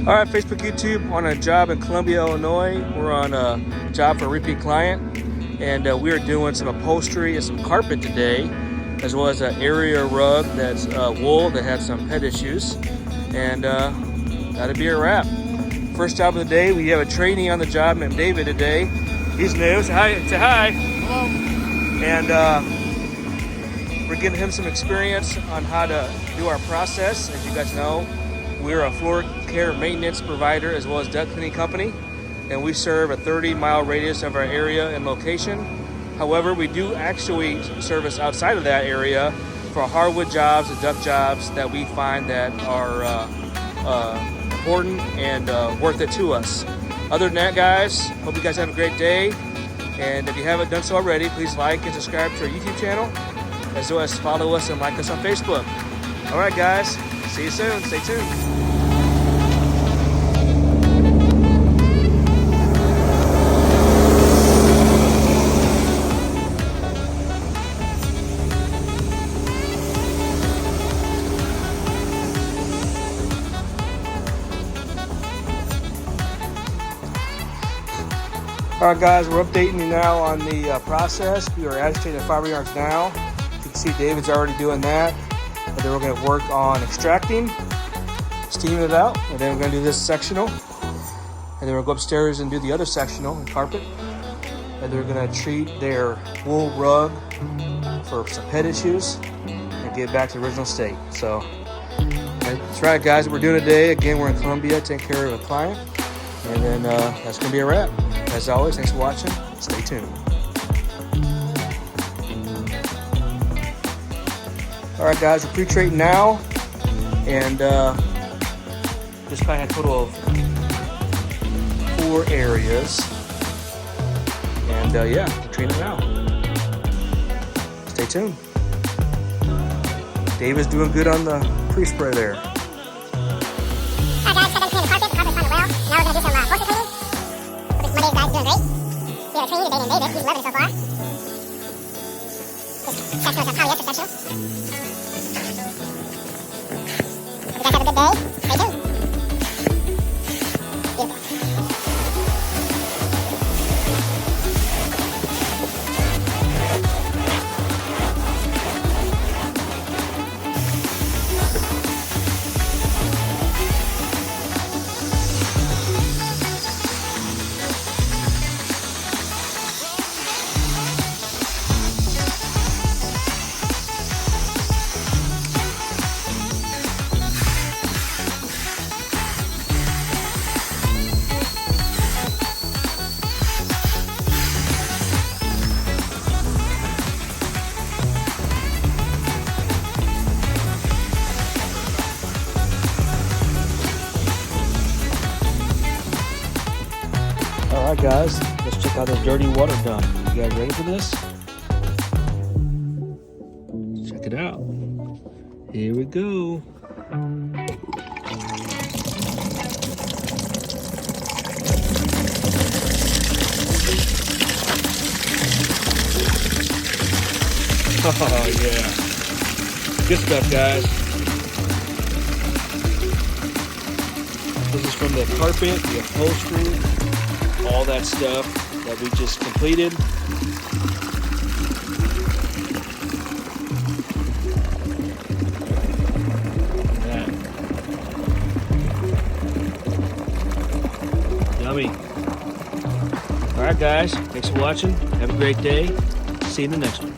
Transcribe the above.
All right, Facebook, YouTube, on a job in Columbia, Illinois. We're on a job for a repeat client, and we are doing some upholstery and some carpet today, as well as an area rug that's wool that had some pet issues, and that'll be a wrap. First job of the day, we have a trainee on the job named David today. He's new. Say hi. Say hi. Hello. And we're giving him some experience on how to do our process. As you guys know, we're a floor care maintenance provider as well as duct cleaning company, and we serve a 30-mile radius of our area and location. However, we do actually service outside of that area for hardwood jobs and duct jobs that we find that are important and worth it to us. Other than that, guys, hope you guys have a great day. And if you haven't done so already, please like and subscribe to our YouTube channel, as well as follow us and like us on Facebook. All right, guys, see you soon. Stay tuned. All right, guys, we're updating you now on the process. We are agitating the fiber yards now. You can see David's already doing that. And then we're going to work on extracting, steaming it out, and then we're going to do this sectional. And then we'll go upstairs and do the other sectional and carpet. And then we're going to treat their wool rug for some pet issues and get it back to the original state. So that's right, guys, what we're doing today. Again, we're in Columbia taking care of a client. And then that's going to be a wrap. As always, thanks for watching. Stay tuned. All right, guys, we're pre-treating now. And this client had a total of 4 areas. And yeah, we're treating it now. Stay tuned. David's doing good on the pre-spray there. Hi guys, got done cleaning the carpet. The carpet's on the well. Now we're going to do some upholstery cleaning. Monday's guys doing great. We have a trainee today named David. He's loving it so far. This section is a polyester section. Hope you guys have a good day. Stay tuned. Beautiful. All right, guys, let's check out the dirty water dump. You guys ready for this? Check it out. Here we go. Oh, yeah. Good stuff, guys. This is from the carpet, the upholstery, all that stuff that we just completed. Yummy. All right, guys, thanks for watching. Have a great day. See you in the next one.